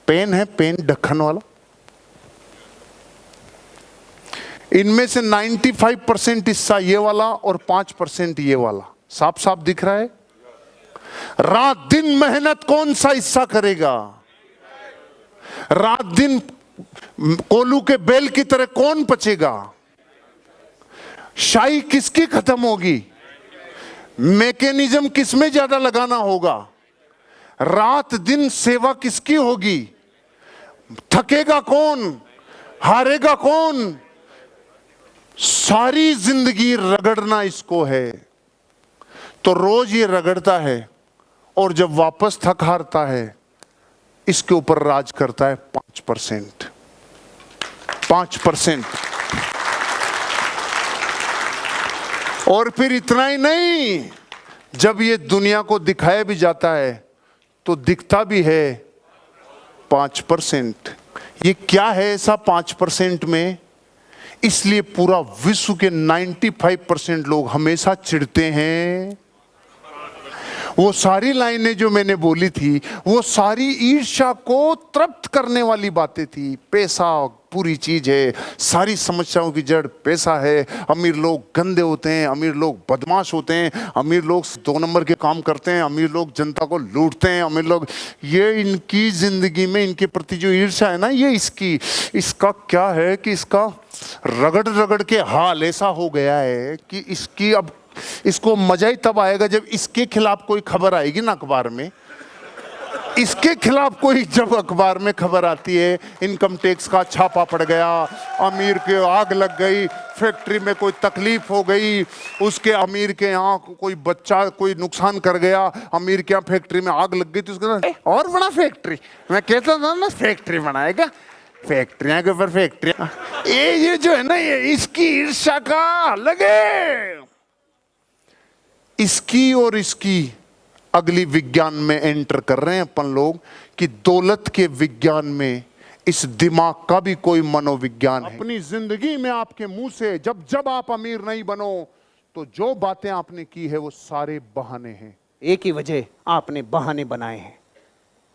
Pen है, pen ढक्कन वाला, इनमें से 95% हिस्सा ये वाला और 5% ये वाला, साफ साफ दिख रहा है। रात दिन मेहनत कौन सा हिस्सा करेगा? रात दिन कोलू के बेल की तरह कौन पचेगा? शाही किसकी खत्म होगी? मैकेनिज्म किसमें ज्यादा लगाना होगा? रात दिन सेवा किसकी होगी? थकेगा कौन? हारेगा कौन? सारी जिंदगी रगड़ना इसको है। तो रोज ये रगड़ता है और जब वापस थक हारता है, इसके ऊपर राज करता है 5%। 5%। और फिर इतना ही नहीं, जब ये दुनिया को दिखाया भी जाता है तो दिखता भी है 5%। ये क्या है ऐसा 5% में? इसलिए पूरा विश्व के 95% लोग हमेशा चिढ़ते हैं। वो सारी लाइनें जो मैंने बोली थी, वो सारी ईर्ष्या को तृप्त करने वाली बातें थी। पैसा पूरी चीज है, सारी समस्याओं की जड़ पैसा है। अमीर लोग गंदे होते हैं, अमीर लोग बदमाश होते हैं, अमीर लोग 2 नंबर के काम करते हैं, अमीर लोग जनता को लूटते हैं, अमीर लोग, ये इनकी जिंदगी में इनके प्रति जो ईर्ष्या है ना, ये इसका क्या है कि इसका रगड़ रगड़ के हाल ऐसा हो गया है कि इसकी अब इसको मजा ही तब आएगा जब इसके खिलाफ कोई खबर आएगी ना अखबार में। इसके खिलाफ कोई जब अखबार में खबर आती है, इनकम टैक्स का छापा पड़ गया, अमीर के आग लग गई, फैक्ट्री में कोई तकलीफ हो गई, उसके अमीर के यहाँ कोई बच्चा कोई नुकसान कर गया, अमीर के यहाँ फैक्ट्री में आग लग गई, तो उसके और बड़ा फैक्ट्री, मैं कहता था ना फैक्ट्री बनाएगा, फैक्ट्रियां के ऊपर फैक्ट्रियां। ये जो है ना, ये इसकी ईर्ष्या का अलग है। इसकी और इसकी अगली विज्ञान में एंटर कर रहे हैं अपन लोग कि दौलत के विज्ञान में इस दिमाग का भी कोई मनोविज्ञान है। अपनी जिंदगी में आपके मुंह से जब जब आप अमीर नहीं बनो, तो जो बातें आपने की है वो सारे बहाने हैं। एक ही वजह, आपने बहाने बनाए हैं।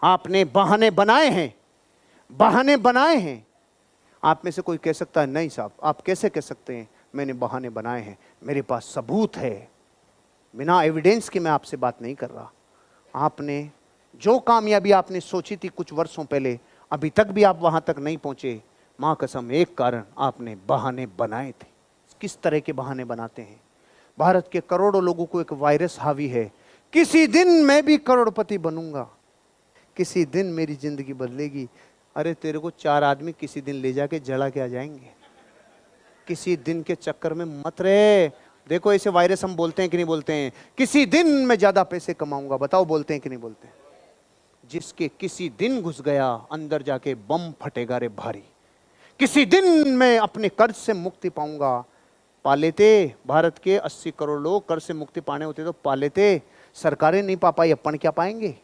आपने बहाने बनाए हैं, बहाने बनाए हैं। आप में से कोई कह सकता है नहीं साहब, आप कैसे कह सकते हैं मैंने बहाने बनाए हैं? मेरे पास सबूत है। बिना एविडेंस के मैं आपसे बात नहीं कर रहा। आपने जो कामयाबी आपने सोची थी कुछ वर्षों पहले, अभी तक भी आप वहां तक नहीं पहुंचे। मां कसम, एक कारण, आपने बहाने बनाए थे। किस तरह के बहाने बनाते हैं? भारत के करोड़ों लोगों को एक वायरस हावी है, किसी दिन मैं भी करोड़पति बनूंगा, किसी दिन मेरी जिंदगी बदलेगी। अरे तेरे को 4 आदमी किसी दिन ले जाके जला के आ जाएंगे। किसी दिन के चक्कर में मत रहे। देखो ऐसे वायरस हम बोलते हैं कि नहीं बोलते हैं? किसी दिन मैं ज्यादा पैसे कमाऊंगा, बताओ बोलते हैं कि नहीं बोलते हैं? जिसके किसी दिन घुस गया, अंदर जाके बम फटेगा रे भारी। किसी दिन मैं अपने कर्ज से मुक्ति पाऊंगा। पा लेते भारत के 80 करोड़ लोग कर्ज से मुक्ति पाने होते तो पा लेते। सरकारें नहीं पा पाई, अपन क्या पाएंगे?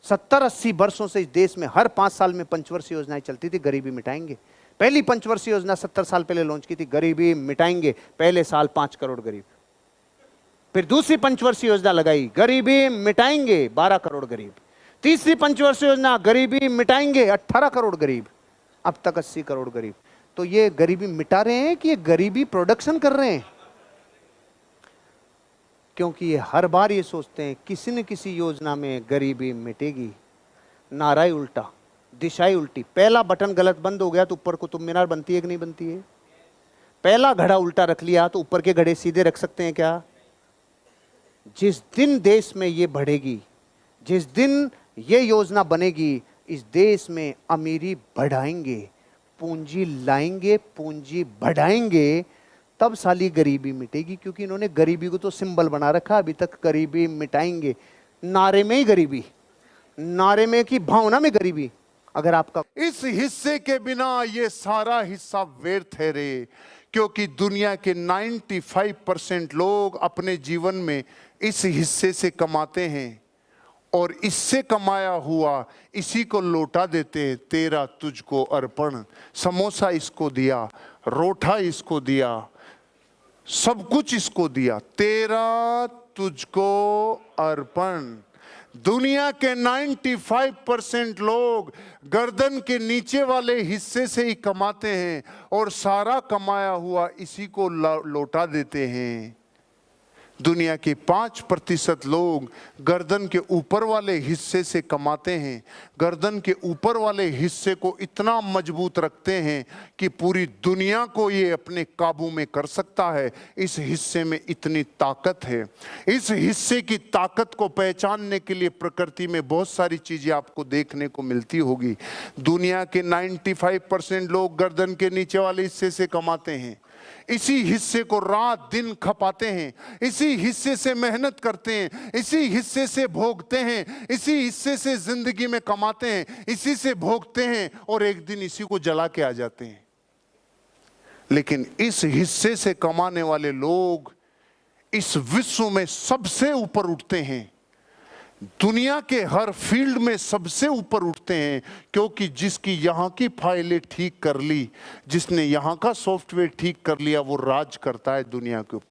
70-80 वर्षों से इस देश में हर 5 साल में पंचवर्षीय योजनाएं चलती थी, गरीबी मिटाएंगे। पहली पंचवर्षीय योजना 70 साल पहले लॉन्च की थी, गरीबी मिटाएंगे, पहले साल 5 करोड़ गरीब। फिर दूसरी पंचवर्षीय योजना लगाई, गरीबी मिटाएंगे, 12 करोड़ गरीब। तीसरी पंचवर्षीय योजना, गरीबी मिटाएंगे, 18 करोड़ गरीब। अब तक 80 करोड़ गरीब। तो ये गरीबी मिटा रहे हैं कि ये गरीबी प्रोडक्शन कर रहे हैं? क्योंकि ये हर बार ये सोचते हैं किसी न किसी योजना में गरीबी मिटेगी। नारा ही उल्टा, दिशा ही उल्टी। पहला बटन गलत बंद हो गया तो ऊपर कुतुब मीनार बनती है कि नहीं बनती है? पहला घड़ा उल्टा रख लिया तो ऊपर के घड़े सीधे रख सकते हैं क्या? जिस दिन देश में ये बढ़ेगी, जिस दिन ये योजना बनेगी, इस देश में अमीरी बढ़ाएंगे, पूंजी लाएंगे, पूंजी बढ़ाएंगे, तब साली गरीबी मिटेगी। क्योंकि इन्होंने गरीबी को तो सिंबल बना रखा, अभी तक गरीबी मिटाएंगे। नारे में ही गरीबी, नारे में की भावना में गरीबी। अगर आपका इस हिस्से के बिना ये सारा हिस्सा व्यर्थ है रे। क्योंकि दुनिया के 95% लोग अपने जीवन में इस हिस्से से कमाते हैं और इससे कमाया हुआ इसी को लौटा देते हैं। तेरा तुझको अर्पण, समोसा इसको दिया, रोटा इसको दिया, सब कुछ इसको दिया। तेरा तुझको अर्पण। दुनिया के 95% लोग गर्दन के नीचे वाले हिस्से से ही कमाते हैं और सारा कमाया हुआ इसी को लौटा देते हैं। दुनिया के 5% लोग गर्दन के ऊपर वाले हिस्से से कमाते हैं, गर्दन के ऊपर वाले हिस्से को इतना मजबूत रखते हैं कि पूरी दुनिया को ये अपने काबू में कर सकता है। इस हिस्से में इतनी ताकत है। इस हिस्से की ताकत को पहचानने के लिए प्रकृति में बहुत सारी चीजें आपको देखने को मिलती होगी। दुनिया के 95% लोग गर्दन के नीचे वाले हिस्से से कमाते हैं, इसी हिस्से को रात दिन खपाते हैं, इसी हिस्से से मेहनत करते हैं, इसी हिस्से से भोगते हैं, इसी हिस्से से जिंदगी में कमाते हैं, इसी से भोगते हैं और एक दिन इसी को जला के आ जाते हैं। लेकिन इस हिस्से से कमाने वाले लोग इस विश्व में सबसे ऊपर उठते हैं, दुनिया के हर फील्ड में सबसे ऊपर उठते हैं, क्योंकि जिसकी यहाँ की फाइलें ठीक कर ली, जिसने यहाँ का सॉफ्टवेयर ठीक कर लिया, वो राज करता है दुनिया के ऊपर।